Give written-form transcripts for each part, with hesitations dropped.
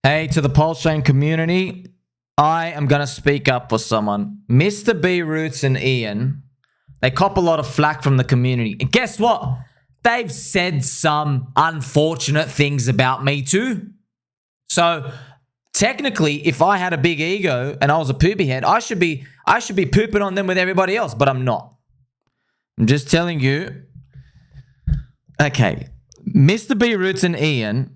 Hey, to the PulseChain community, I am going to speak up for someone. Mr. BRoots and Ian, they cop a lot of flack from the community. And guess what? They've said some unfortunate things about me too. So technically, if I had a big ego and I was a poopy head, I should be pooping on them with everybody else, but I'm not. I'm just telling you. Okay, Mr. BRoots and Ian,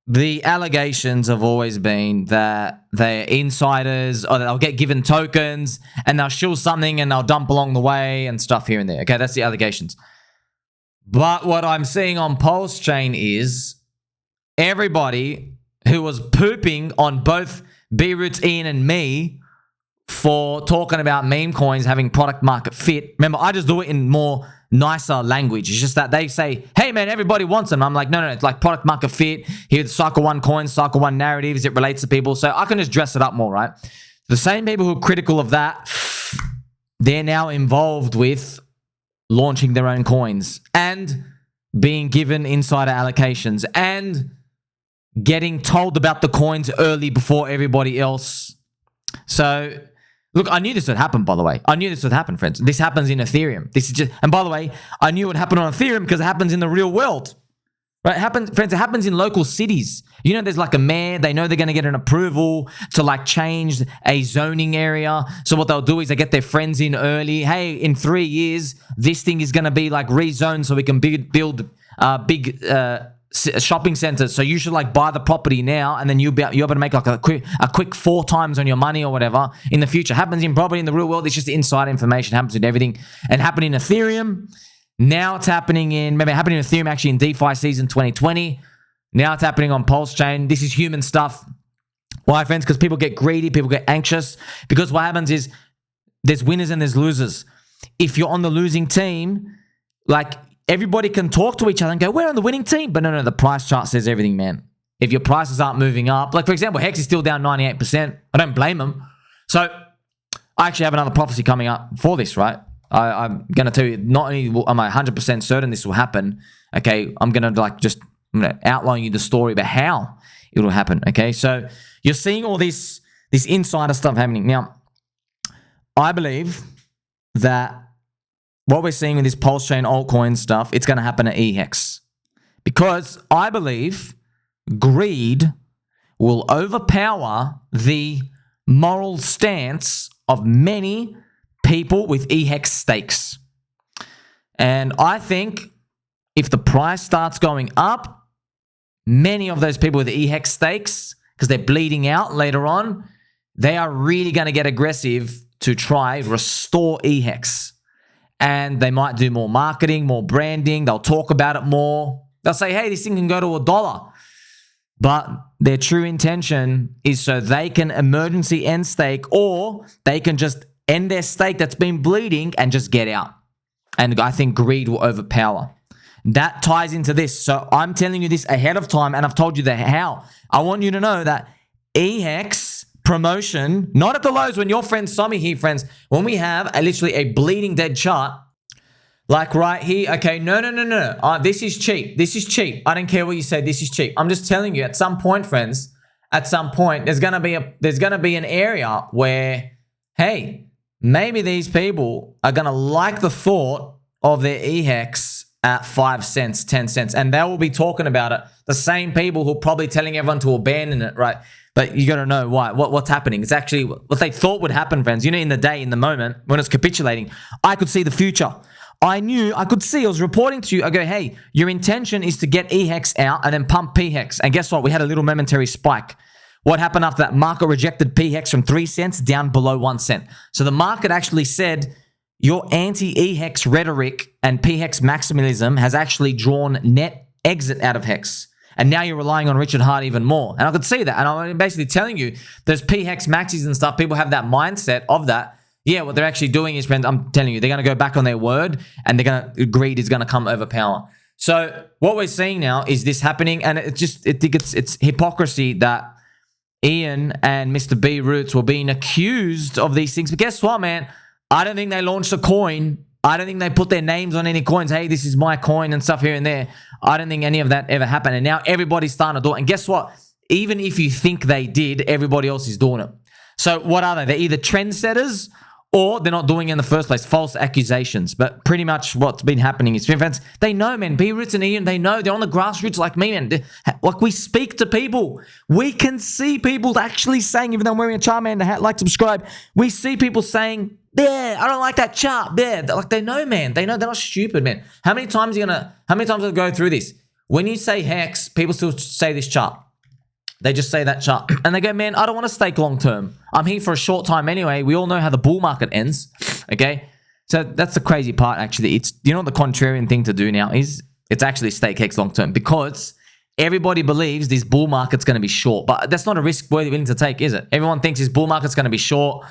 the allegations have always been that they're insiders or they'll get given tokens and they'll shill something and they'll dump along the way and stuff here and there. Okay, that's the allegations. But what I'm seeing on PulseChain is everybody who was pooping on both BRoots Ian and me for talking about meme coins having product market fit. Remember, I just do it in more nicer language. It's just that they say, hey man, everybody wants them. I'm like, no, it's like product market fit. Here's Cycle 1 coins, Cycle 1 narratives. It relates to people. So I can just dress it up more, right? The same people who are critical of that, they're now involved with launching their own coins and being given insider allocations and getting told about the coins early before everybody else. So look, I knew this would happen, by the way. I knew this would happen, friends. This happens in Ethereum. This is just, and by the way, I knew it would happen on Ethereum because it happens in the real world. Right? It happens, friends, it happens in local cities. You know, there's like a mayor, they know they're going to get an approval to like change a zoning area. So what they'll do is they get their friends in early. Hey, in 3 years, this thing is going to be like rezoned so we can build big shopping centers. So you should like buy the property now and then you're able to make like a quick 4 times on your money or whatever in the future. Happens in property in the real world. It's just inside information. Happens with everything and happened in Ethereum. Now it's happening in, maybe it happened in Ethereum actually in DeFi season 2020. Now it's happening on PulseChain. This is human stuff. Why, friends? Because people get greedy, people get anxious. Because what happens is there's winners and there's losers. If you're on the losing team, like everybody can talk to each other and go, we're on the winning team. But no, the price chart says everything, man. If your prices aren't moving up, like for example, HEX is still down 98%. I don't blame them. So I actually have another prophecy coming up for this, right? I'm going to tell you, not only am I 100% certain this will happen, okay, I'm going to outline you the story about how it will happen, okay? So you're seeing all this insider stuff happening. Now, I believe that what we're seeing with this PulseChain altcoin stuff, it's going to happen at eHEX. Because I believe greed will overpower the moral stance of many people with eHEX stakes. And I think if the price starts going up, many of those people with eHEX stakes, because they're bleeding out later on, they are really going to get aggressive to try restore eHEX. And they might do more marketing, more branding. They'll talk about it more. They'll say, hey, this thing can go to $1. But their true intention is so they can emergency end stake, or they can just end their stake that's been bleeding and just get out. And I think greed will overpower. That ties into this. So I'm telling you this ahead of time, and I've told you the how. I want you to know that eHEX promotion, not at the lows when your friends saw me here, friends, when we have literally a bleeding dead chart, like right here, okay, no. This is cheap. This is cheap. I don't care what you say. This is cheap. I'm just telling you, at some point, friends, at some point, there's gonna be an area where, hey, maybe these people are going to like the thought of their eHEX at 5 cents, 10 cents, and they will be talking about it. The same people who are probably telling everyone to abandon it, right? But you got to know why. What's happening? It's actually what they thought would happen, friends. You know, in the day, in the moment, when it's capitulating, I could see the future. I was reporting to you. I go, hey, your intention is to get eHEX out and then pump PHEX. And guess what? We had a little momentary spike. What happened after that? Market rejected PHEX from 3 cents down below 1 cent. So the market actually said your anti-eHEX rhetoric and PHEX maximalism has actually drawn net exit out of HEX. And now you're relying on Richard Hart even more. And I could see that. And I'm basically telling you, those PHEX maxis and stuff, people have that mindset of that. Yeah, what they're actually doing is, friends, I'm telling you, they're going to go back on their word and greed is going to come overpower. So what we're seeing now is this happening, and it's hypocrisy that Ian and Mr. BRoots were being accused of these things. But guess what, man? I don't think they launched a coin. I don't think they put their names on any coins. Hey, this is my coin and stuff here and there. I don't think any of that ever happened. And now everybody's starting to do it. And guess what? even if you think they did, everybody else is doing it. So what are they? They're either trendsetters or they're not doing it in the first place. False accusations. But pretty much what's been happening is, friends, they know, man. BRoots and Ian, they know. They're on the grassroots like me, man. Like, we speak to people. We can see people actually saying, even though I'm wearing a Charmander hat, like, subscribe, we see people saying, yeah, I don't like that chart. Yeah, like, they know, man. They know. They're not stupid, man. How many times I'll go through this? When you say HEX, people still say this chart. They just say that chart. And they go, man, I don't want to stake long term. I'm here for a short time anyway. We all know how the bull market ends. Okay? So that's the crazy part, actually. It's, you know what the contrarian thing to do now is? It's actually stake HEX long term, because everybody believes this bull market's going to be short. But that's not a risk we're willing to take, is it? Everyone thinks this bull market's going to be short.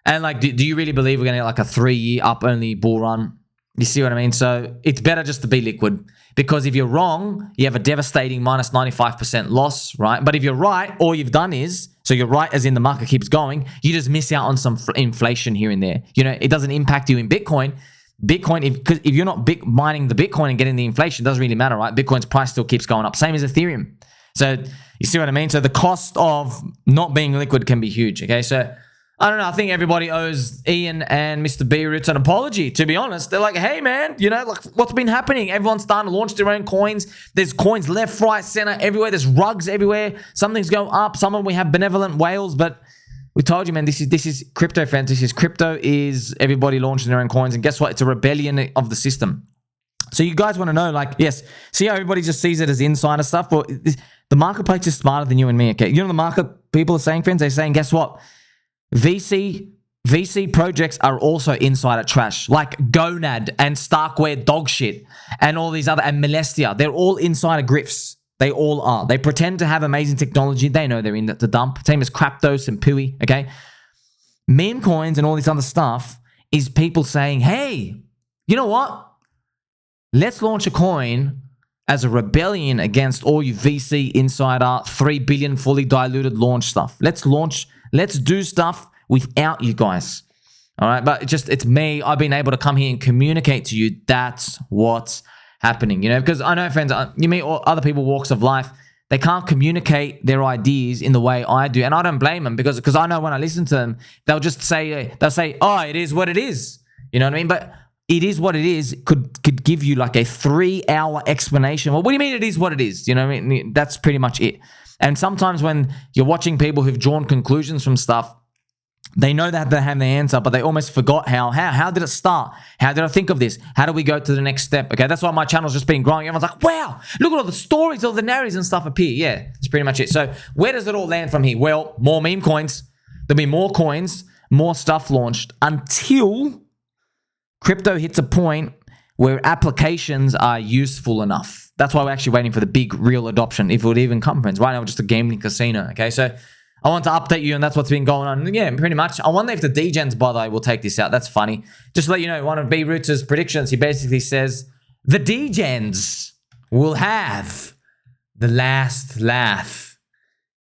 And like, do you really believe we're going to get like a 3-year up only bull run? You see what I mean? So it's better just to be liquid, because if you're wrong, you have a devastating minus 95% loss, right? But if you're right, all you've done is, so you're right as in the market keeps going, you just miss out on some inflation here and there. You know, it doesn't impact you in Bitcoin. Because if you're not mining the Bitcoin and getting the inflation, it doesn't really matter, right? Bitcoin's price still keeps going up. Same as Ethereum. So you see what I mean? So the cost of not being liquid can be huge, okay? So I don't know. I think everybody owes Ian and Mr. BRoots an apology, to be honest. They're like, hey, man, you know, like, what's been happening? Everyone's starting to launch their own coins. There's coins left, right, center, everywhere. There's rugs everywhere. Something's going up. Some of them we have benevolent whales, but we told you, man, this is crypto, friends. Crypto is everybody launching their own coins. And guess what? It's a rebellion of the system. So you guys want to know, like, yes, see how everybody just sees it as insider stuff? Well, the marketplace is smarter than you and me, okay? You know the market people are saying, friends? They're saying, guess what? VC projects are also insider trash, like Gonad and Starkware dog shit and all these other, and Molestia. They're all insider grifts. They all are. They pretend to have amazing technology. They know they're in the dump. Same as Craptos and Pui, okay? Meme coins and all this other stuff is people saying, hey, you know what? Let's launch a coin as a rebellion against all you VC insider 3 billion fully diluted launch stuff. Let's do stuff without you guys. All right. But it's me. I've been able to come here and communicate to you. That's what's happening, you know, because I know, friends, you meet other people, walks of life. They can't communicate their ideas in the way I do. And I don't blame them, because I know when I listen to them, they'll say, oh, it is what it is. You know what I mean? But it is what it is could give you like a 3-hour explanation. Well, what do you mean it is what it is? You know what I mean? That's pretty much it. And sometimes when you're watching people who've drawn conclusions from stuff, they know that they have the answer, but they almost forgot how did it start? How did I think of this? How do we go to the next step? Okay, that's why my channel's just been growing. Everyone's like, wow, look at all the stories, all the narratives and stuff appear. Yeah, that's pretty much it. So where does it all land from here? Well, more meme coins. There'll be more coins, more stuff launched until crypto hits a point where applications are useful enough. That's why we're actually waiting for the big real adoption, if it would even come, friends. Right now, we're just a gambling casino, okay? So I want to update you, and that's what's been going on. Yeah, pretty much. I wonder if the Degens, by the way, will take this out. That's funny. Just to let you know, one of BRoots' predictions, he basically says, the Degens will have the last laugh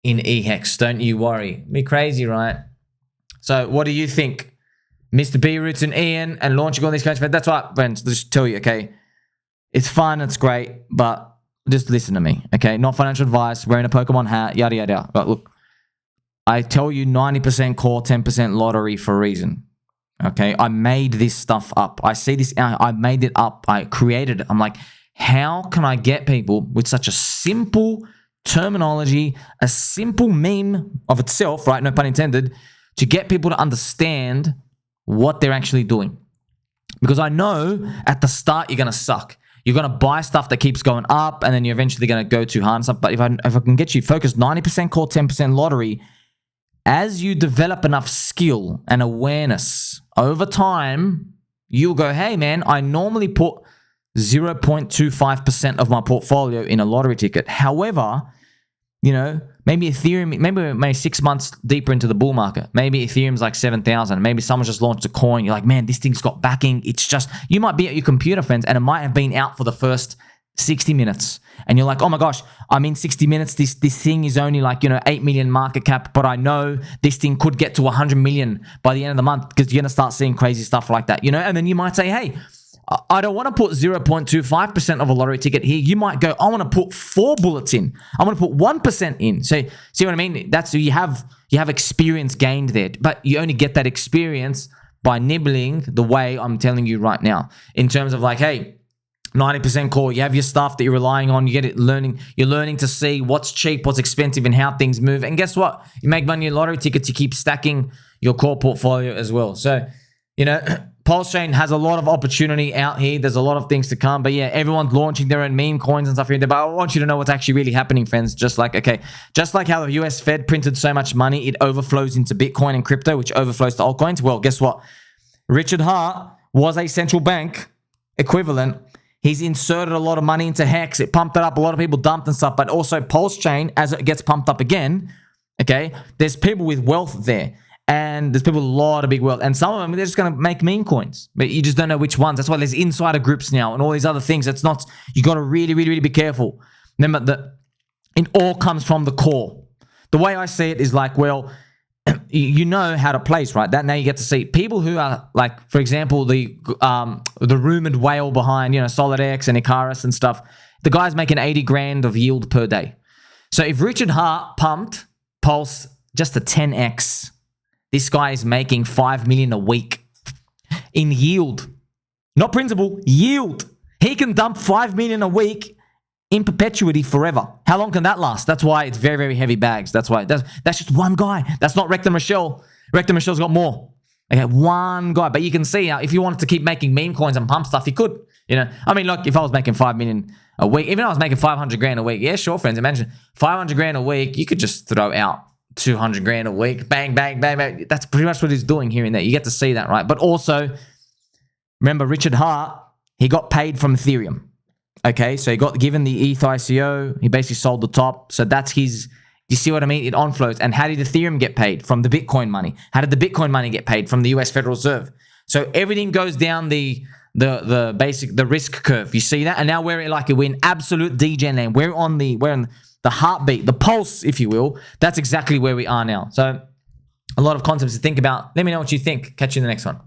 in eHEX. Don't you worry. Be crazy, right? So what do you think? Mr. BRoots and Ian and launching all these coins. That's right, friends. Just tell you, okay? It's fun, it's great, but just listen to me, okay? Not financial advice, wearing a Pokemon hat, yada, yada. But look, I tell you 90% core, 10% lottery for a reason, okay? I made this stuff up. I see this, I made it up. I created it. I'm like, how can I get people with such a simple terminology, a simple meme of itself, right? No pun intended, to get people to understand what they're actually doing. Because I know at the start you're going to suck. You're going to buy stuff that keeps going up, and then you're eventually going to go too hard and stuff. But if I can get you focused 90% core, 10% lottery, as you develop enough skill and awareness over time, you'll go, hey man, I normally put 0.25% of my portfolio in a lottery ticket. However, you know, maybe Ethereum, maybe 6 months deeper into the bull market, maybe Ethereum's like 7,000. Maybe someone just launched a coin. You're like, man, this thing's got backing. It's just, you might be at your computer, friends, and it might have been out for the first 60 minutes. And you're like, oh my gosh, I'm in 60 minutes. This thing is only like, you know, 8 million market cap, but I know this thing could get to 100 million by the end of the month, because you're going to start seeing crazy stuff like that, you know? And then you might say, hey, I don't want to put 0.25% of a lottery ticket here. You might go, I want to put 4 bullets in. I want to put 1% in. So see what I mean? That's you have experience gained there, but you only get that experience by nibbling the way I'm telling you right now. In terms of like, hey, 90% core, you have your stuff that you're relying on, you get it you're learning to see what's cheap, what's expensive, and how things move. And guess what? You make money in lottery tickets, you keep stacking your core portfolio as well. So, you know, PulseChain has a lot of opportunity out here. There's a lot of things to come. But yeah, everyone's launching their own meme coins and stuff here. But I want you to know what's actually really happening, friends. Just like how the US Fed printed so much money, it overflows into Bitcoin and crypto, which overflows to altcoins. Well, guess what? Richard Hart was a central bank equivalent. He's inserted a lot of money into HEX. It pumped it up. A lot of people dumped and stuff. But also PulseChain, as it gets pumped up again, okay, there's people with wealth there. And there's people with a lot of big wealth. And some of them, they're just going to make meme coins. But you just don't know which ones. That's why there's insider groups now and all these other things. It's not, you got to really, really, really be careful. Remember that it all comes from the core. The way I see it is like, well, you know how to place, right? That now you get to see people who are like, for example, the rumored whale behind, you know, SolidX and Icarus and stuff. The guy's making 80 grand of yield per day. So if Richard Hart pumped Pulse just a 10x, this guy is making 5 million a week in yield, not principal, yield. He can dump 5 million a week in perpetuity forever. How long can that last? That's why it's very, very heavy bags. That's why that's just one guy. That's not Rector Michelle. Rector Michelle's got more. Okay, one guy. But you can see if you wanted to keep making meme coins and pump stuff, you could. You know, I mean, look, if I was making 5 million a week, even if I was making 500 grand a week, yeah, sure, friends. Imagine 500 grand a week. You could just throw out 200 grand a week. Bang, bang, bang, bang. That's pretty much what he's doing here and there. You get to see that, right? But also, remember Richard Hart, he got paid from Ethereum. Okay, so he got given the ETH ICO. He basically sold the top. So that's his, you see what I mean? It on-flows. And how did Ethereum get paid? From the Bitcoin money. How did the Bitcoin money get paid? From the US Federal Reserve. So everything goes down the risk curve. You see that? And now we're in absolute degen land. We're on the heartbeat, the pulse, if you will. That's exactly where we are now. So a lot of concepts to think about. Let me know what you think. Catch you in the next one.